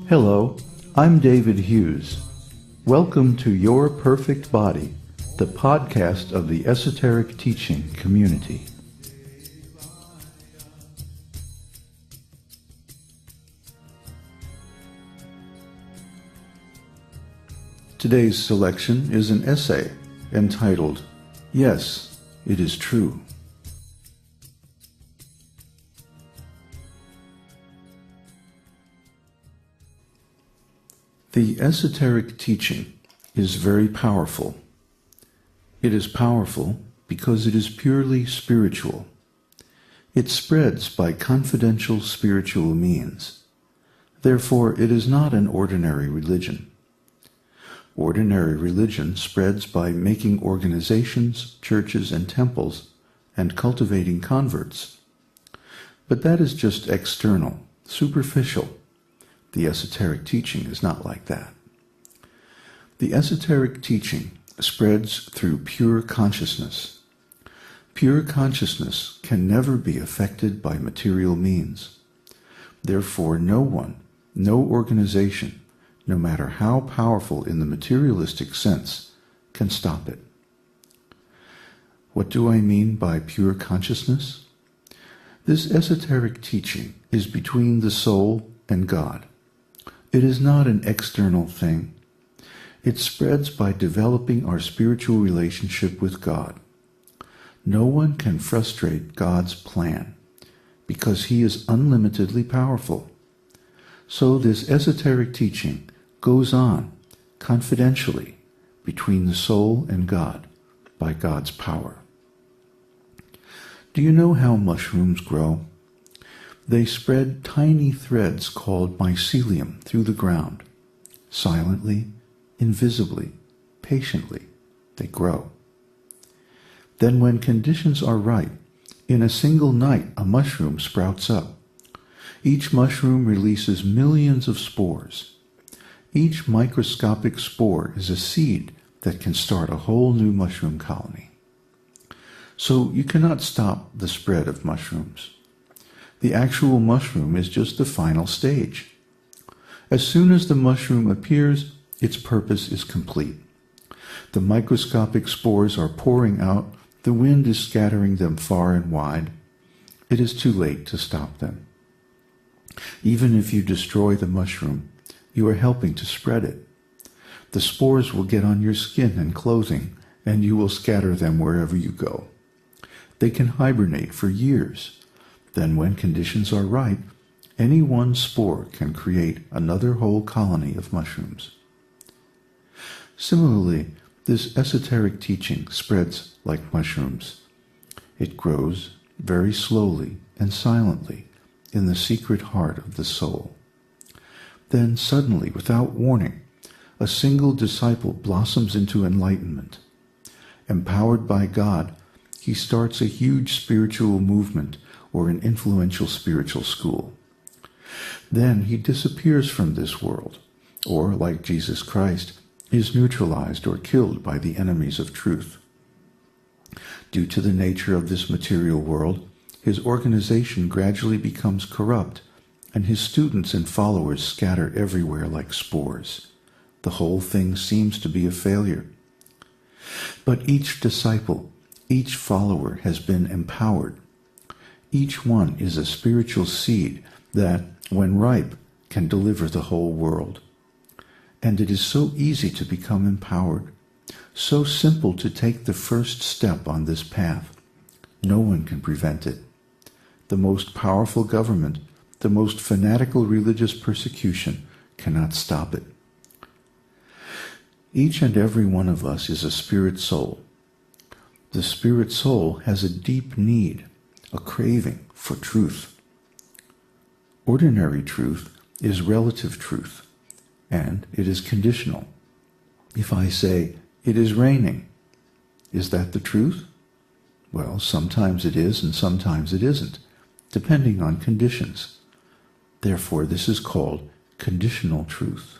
Hello, I'm David Hughes. Welcome to Your Perfect Body, the podcast of the Esoteric Teaching community. Today's selection is an essay entitled, Yes, It Is True. The esoteric teaching is very powerful. It is powerful because it is purely spiritual. It spreads by confidential spiritual means. Therefore, it is not an ordinary religion. Ordinary religion spreads by making organizations, churches, and temples, and cultivating converts. But that is just external, superficial. The esoteric teaching is not like that. The esoteric teaching spreads through pure consciousness. Pure consciousness can never be affected by material means. Therefore, no one, no organization, no matter how powerful in the materialistic sense, can stop it. What do I mean by pure consciousness? This esoteric teaching is between the soul and God. It is not an external thing. It spreads by developing our spiritual relationship with God. No one can frustrate God's plan because He is unlimitedly powerful. So this esoteric teaching goes on confidentially between the soul and God by God's power. Do you know how mushrooms grow? They spread tiny threads called mycelium through the ground. Silently, invisibly, patiently, they grow. Then when conditions are right, in a single night a mushroom sprouts up. Each mushroom releases millions of spores. Each microscopic spore is a seed that can start a whole new mushroom colony. So you cannot stop the spread of mushrooms. The actual mushroom is just the final stage. As soon as the mushroom appears, its purpose is complete. The microscopic spores are pouring out, the wind is scattering them far and wide. It is too late to stop them. Even if you destroy the mushroom, you are helping to spread it. The spores will get on your skin and clothing, and you will scatter them wherever you go. They can hibernate for years. Then when conditions are right, any one spore can create another whole colony of mushrooms. Similarly, this esoteric teaching spreads like mushrooms. It grows very slowly and silently in the secret heart of the soul. Then suddenly, without warning, a single disciple blossoms into enlightenment. Empowered by God, he starts a huge spiritual movement or an influential spiritual school. Then he disappears from this world, or, like Jesus Christ, is neutralized or killed by the enemies of truth. Due to the nature of this material world, his organization gradually becomes corrupt, and his students and followers scatter everywhere like spores. The whole thing seems to be a failure. But each disciple, each follower has been empowered. Each one is a spiritual seed that, when ripe, can deliver the whole world. And it is so easy to become empowered, so simple to take the first step on this path. No one can prevent it. The most powerful government, the most fanatical religious persecution cannot stop it. Each and every one of us is a spirit soul. The spirit soul has a deep need, a craving for truth. Ordinary truth is relative truth, and it is conditional. If I say, it is raining, is that the truth? Well, sometimes it is and sometimes it isn't, depending on conditions. Therefore, this is called conditional truth.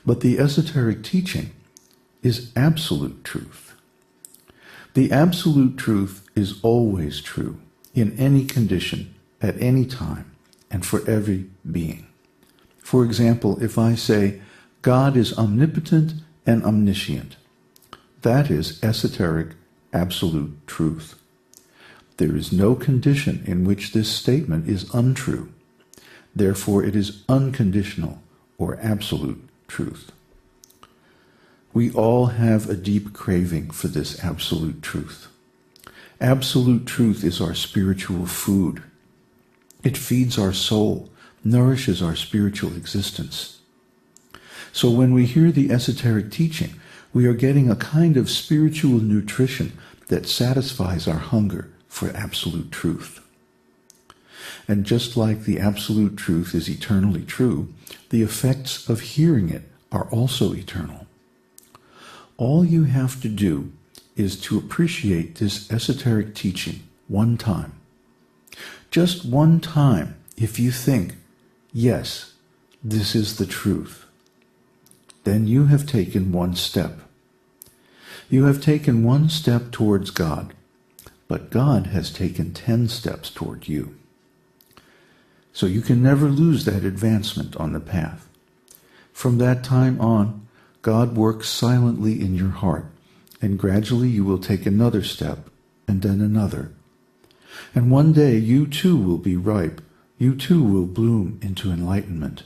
But the esoteric teaching is absolute truth. The absolute truth is always true, in any condition, at any time, and for every being. For example, if I say, God is omnipotent and omniscient, that is esoteric absolute truth. There is no condition in which this statement is untrue. Therefore, it is unconditional or absolute truth. We all have a deep craving for this absolute truth. Absolute truth is our spiritual food. It feeds our soul, nourishes our spiritual existence. So when we hear the esoteric teaching, we are getting a kind of spiritual nutrition that satisfies our hunger for absolute truth. And just like the absolute truth is eternally true, the effects of hearing it are also eternal. All you have to do is to appreciate this esoteric teaching one time. Just one time, if you think, yes, this is the truth, then you have taken one step. You have taken one step towards God, but God has taken 10 steps toward you. So you can never lose that advancement on the path. From that time on, God works silently in your heart, and gradually you will take another step, and then another. And one day you too will be ripe. You too will bloom into enlightenment.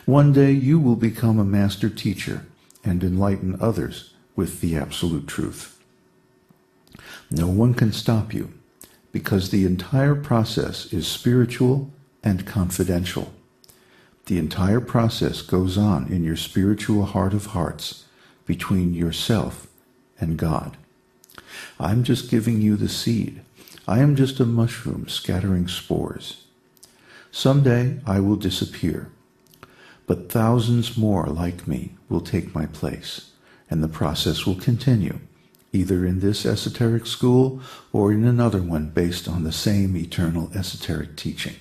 One day you will become a master teacher and enlighten others with the absolute truth. No one can stop you, because the entire process is spiritual and confidential. The entire process goes on in your spiritual heart of hearts, between yourself and God. I'm just giving you the seed. I am just a mushroom scattering spores. Someday I will disappear, but thousands more like me will take my place, and the process will continue, either in this esoteric school or in another one based on the same eternal esoteric teaching.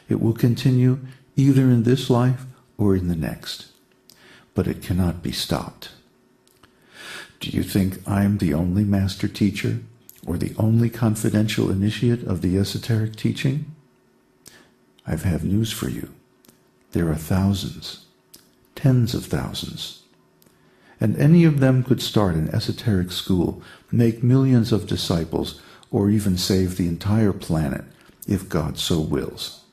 It will continue either in this life or in the next, but it cannot be stopped. Do you think I am the only master teacher or the only confidential initiate of the esoteric teaching? I have news for you. There are thousands, tens of thousands, and any of them could start an esoteric school, make millions of disciples, or even save the entire planet, if God so wills.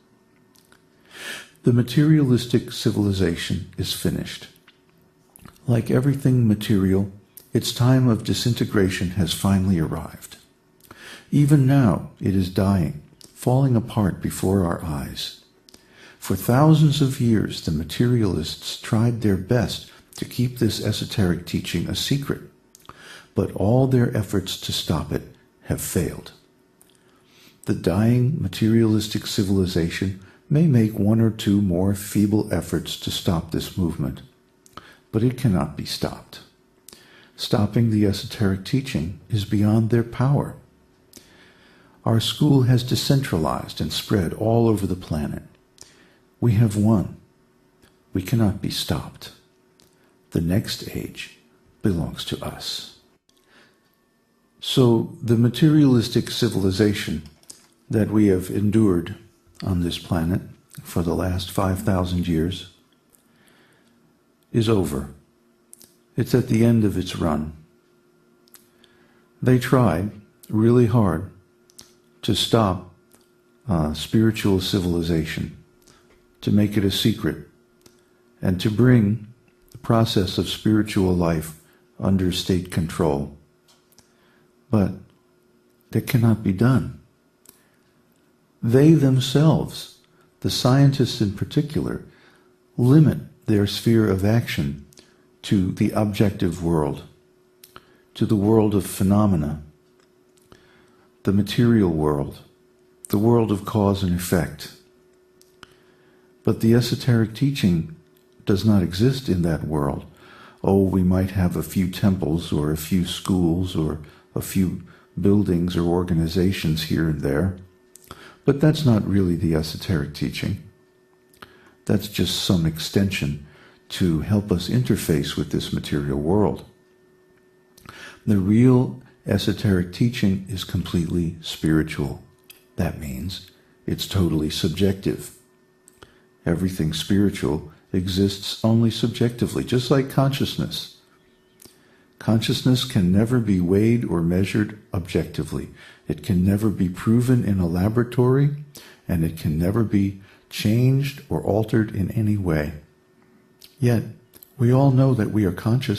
The materialistic civilization is finished. Like everything material, its time of disintegration has finally arrived. Even now, it is dying, falling apart before our eyes. For thousands of years, the materialists tried their best to keep this esoteric teaching a secret, but all their efforts to stop it have failed. The dying materialistic civilization may make one or two more feeble efforts to stop this movement, but it cannot be stopped. Stopping the esoteric teaching is beyond their power. Our school has decentralized and spread all over the planet. We have won. We cannot be stopped. The next age belongs to us. So the materialistic civilization that we have endured on this planet for the last 5,000 years is over. It's at the end of its run. They tried really hard to stop spiritual civilization, to make it a secret, and to bring the process of spiritual life under state control. But that cannot be done. They themselves, the scientists in particular, limit their sphere of action to the objective world, to the world of phenomena, the material world, the world of cause and effect. But the esoteric teaching does not exist in that world. Oh, we might have a few temples or a few schools or a few buildings or organizations here and there. But that's not really the esoteric teaching. That's just some extension to help us interface with this material world. The real esoteric teaching is completely spiritual. That means it's totally subjective. Everything spiritual exists only subjectively, just like consciousness. Consciousness can never be weighed or measured objectively. It can never be proven in a laboratory, and it can never be changed or altered in any way. Yet, we all know that we are conscious.